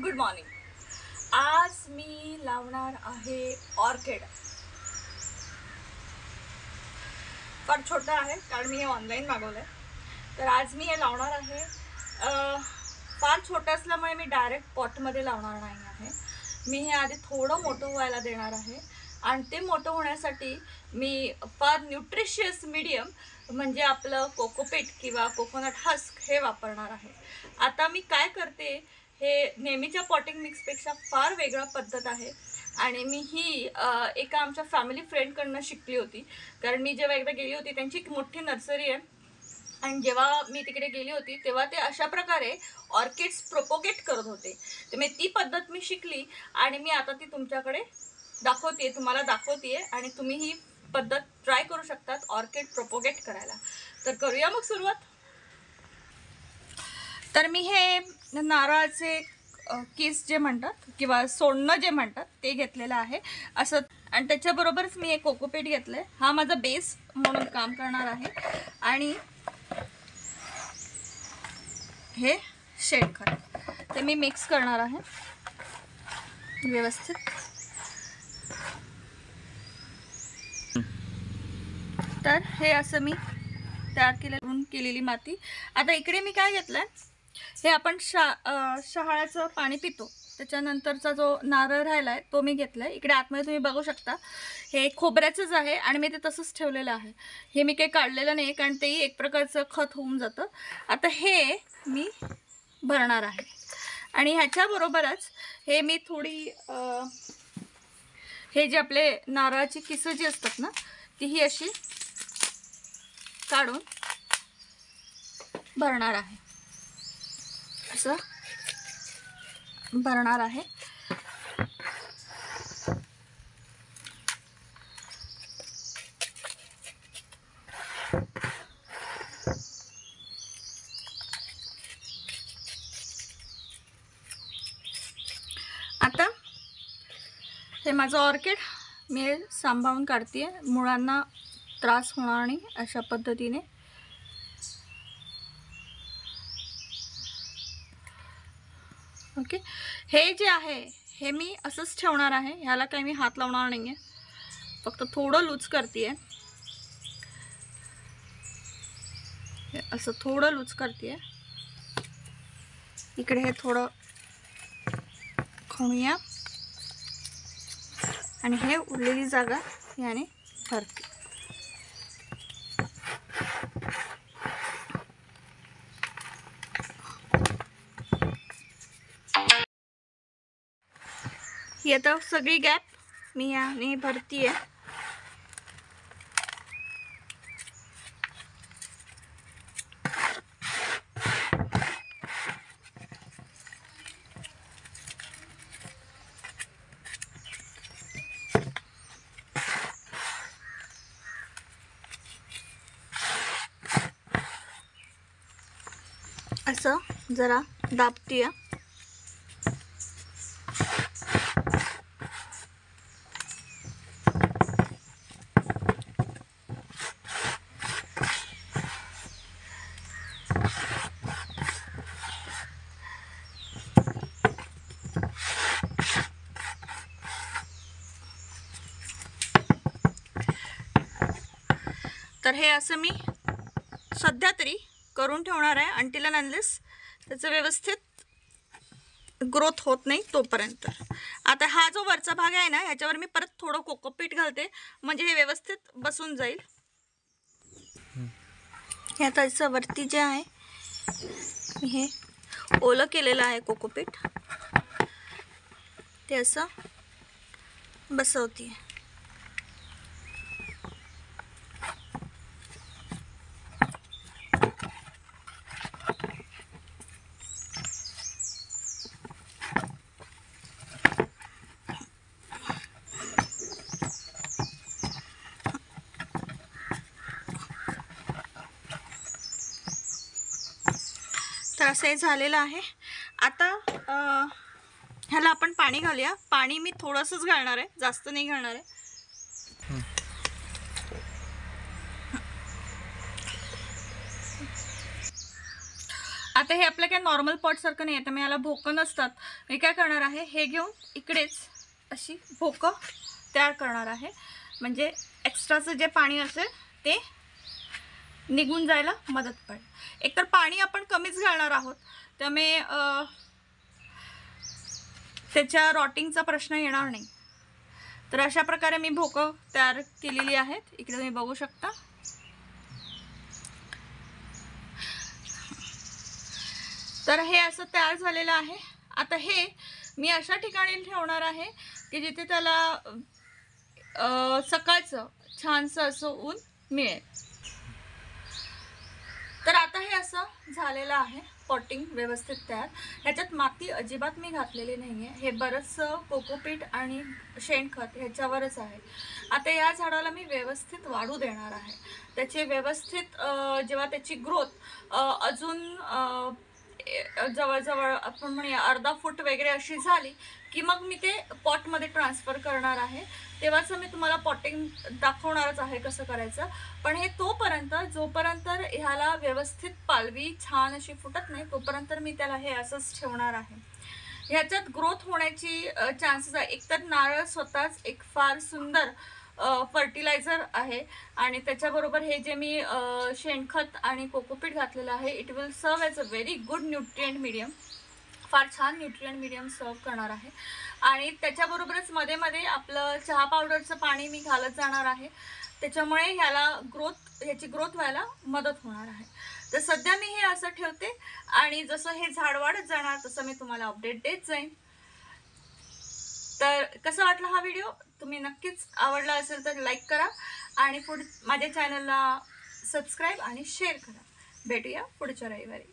Good morning. आज मी लावणार आहे ऑर्किड. फार छोटं आहे कारण मी हे ऑनलाईन मागवलं आहे. तर आज मी हे लावणार आहे. फार छोटं असल्यामुळे मी डायरेक्ट पॉटमध्ये लावणार नाही आहे. मी हे आधी थोडं मोठं व्हायला देणार आहे आणि ते मोठं होण्यासाठी मी फार न्यूट्रिशियस मीडियम म्हणजे आपलं कोकोपीट किंवा कोकोनट हस्क हे वापरणार आहे. आता मी काय करते, हे नेहमीच्या पॉटिंग मिक्सपेक्षा फार वेगळा पद्धत आहे आणि मी ही एका आमच्या फॅमिली फ्रेंडकडनं शिकली होती. कारण मी जेव्हा एकदा गेली होती, त्यांची एक मोठी नर्सरी आहे आणि जेव्हा मी तिकडे गेली होती तेव्हा ते अशा प्रकारे ऑर्किड्स प्रोपोगेट करत होते. तर मी ती पद्धत मी शिकली आणि मी आता ती तुमच्याकडे तुम्हाला दाखवते आणि तुम्ही ही पद्धत ट्राय करू शकतात ऑर्किड प्रोपोगेट करायला. तर करूया मग सुरुवात. तर मी हे नारळाचे किस जे म्हणतात किंवा सोडणं जे म्हणतात ते घेतलेलं आहे असं, आणि त्याच्याबरोबरच मी एक कोकोपीट घेतलं आहे. हा माझा बेस म्हणून काम करणार आहे आणि हे शेणखत ते मी मिक्स करणार आहे व्यवस्थित. तर हे असं मी तयार केलेली माती. आता इकडे मी काय घेतलं, हे आपण शहाळ्याचं पाणी पितो त्याच्यानंतरचा जो नारळ राहिला आहे तो मी घेतला आहे. इकडे आतमध्ये तुम्ही बघू शकता हे खोबऱ्याचंच आहे आणि मी ते तसंच ठेवलेलं आहे. हे मी काही काढलेलं नाही कारण तेही एक प्रकारचं खत होऊन जातं. आता हे मी भरणार आहे आणि ह्याच्याबरोबरच हे मी थोडी हे जे आपले नारळाची किसं जी असतात ना तीही अशी काढून भरणार आहे. असं भरणार आहे. आता हे माझं ऑर्किड मी सांभाळून काढते, मुळांना त्रास होणार नाही अशा पद्धतीने. ओके, हे जे आहे हे मी असंच ठेवणार आहे. ह्याला काही मी हात लावणार नाही आहे, फक्त थोडं लूज करते आहे. असं थोडं लूज करते आहे. इकडे हे थोडं खणूया आणि हे उरलेली जागा याने भरते. ही आता सगळी गॅप मी याने भरती आहे. असं जरा दाबतीये. तर हे असं मी सध्या तरी करून ठेवणार आहे अंटिल अँड अनलेस त्याचं व्यवस्थित ग्रोथ होत नाही तोपर्यंत. आता हा जो वरचा भाग आहे ना ह्याच्यावर मी परत थोडं कोकोपीट घालते म्हणजे हे व्यवस्थित बसून जाईल. हे आता असं वरती जे आहे मी हे ओलं केलेलं आहे कोकोपीट ते असं बसवते. तर असं हे झालेलं आहे. आता ह्याला आपण पाणी घालूया. पाणी मी थोडंसंच घालणार आहे, जास्त नाही घालणार आहे. आता आता हे आपलं काय नॉर्मल पॉटसारखं नाही आहे, तर मी याला भोकं नसतात. मी काय करणार आहे, हे घेऊन इकडेच अशी भोकं तयार करणार आहे, म्हणजे एक्स्ट्राचं जे पाणी असेल ते निघून जायला मदत पडेल. एकतर पाणी आपण कमीच घालणार आहोत, त्यामुळे त्याच्या रॉटिंगचा प्रश्न येणार नाही. तर अशा प्रकारे मी भोकं तयार केलेली आहेत. इकडे तुम्ही बघू शकता. तर हे असं तयार झालेलं आहे. आता हे मी अशा ठिकाणी ठेवणार आहे की जिथे त्याला सकाळचं छानसं असं ऊन मिळेल. तर आता हे असं झालेलं आहे पॉटिंग व्यवस्थित तयार. ह्याच्यात माती अजिबात मी घातलेली नाही आहे. हे बरंचसं कोकोपीट आणि शेणखत ह्याच्यावरच आहे. आता या झाडाला मी व्यवस्थित वाढू देणार आहे. त्याची व्यवस्थित जेव्हा त्याची ग्रोथ अजून जवळजवळ आपण म्हणूया अर्धा फूट वगैरे अशी झाली की मग मी ते पॉटमध्ये ट्रान्सफर करणार आहे. तेव्हाच मी तुम्हाला पॉटिंग दाखवणारच आहे कसं करायचं. पण हे तोपर्यंत जोपर्यंत ह्याला व्यवस्थित पालवी छान अशी फुटत नाही तोपर्यंत मी त्याला हे असंच ठेवणार आहे. ह्याच्यात ग्रोथ होण्याची चान्सेस आहे. एकतर नारळ स्वतःच एक फार सुंदर फर्टिलायझर आहे आणि त्याच्याबरोबर हे जे मी शेणखत आणि कोकोपीट घातलेलं आहे it will serve as a very good nutrient medium. फार छान न्यूट्रिएंट मीडियम सर्व करणार आहे. आणि त्याच्याबरोबरच मध्ये मध्ये आपलं चहा पावडरचं पाणी मी घालत जाणार आहे. त्याच्यामुळे ह्याची ग्रोथ व्हायला मदत होणार आहे. तर सध्या मी हे असं ठेवते आणि जसं हे झाड वाढत जाणार तसं मी तुम्हाला अपडेट देत जाईन. तर कसा वाटला हा व्हिडिओ? तुम्ही नक्कीच आवडला असेल तर लाईक करा आणि माझ्या चॅनलला सबस्क्राईब आणि शेअर करा. भेटूया पुढच्या रविवारी.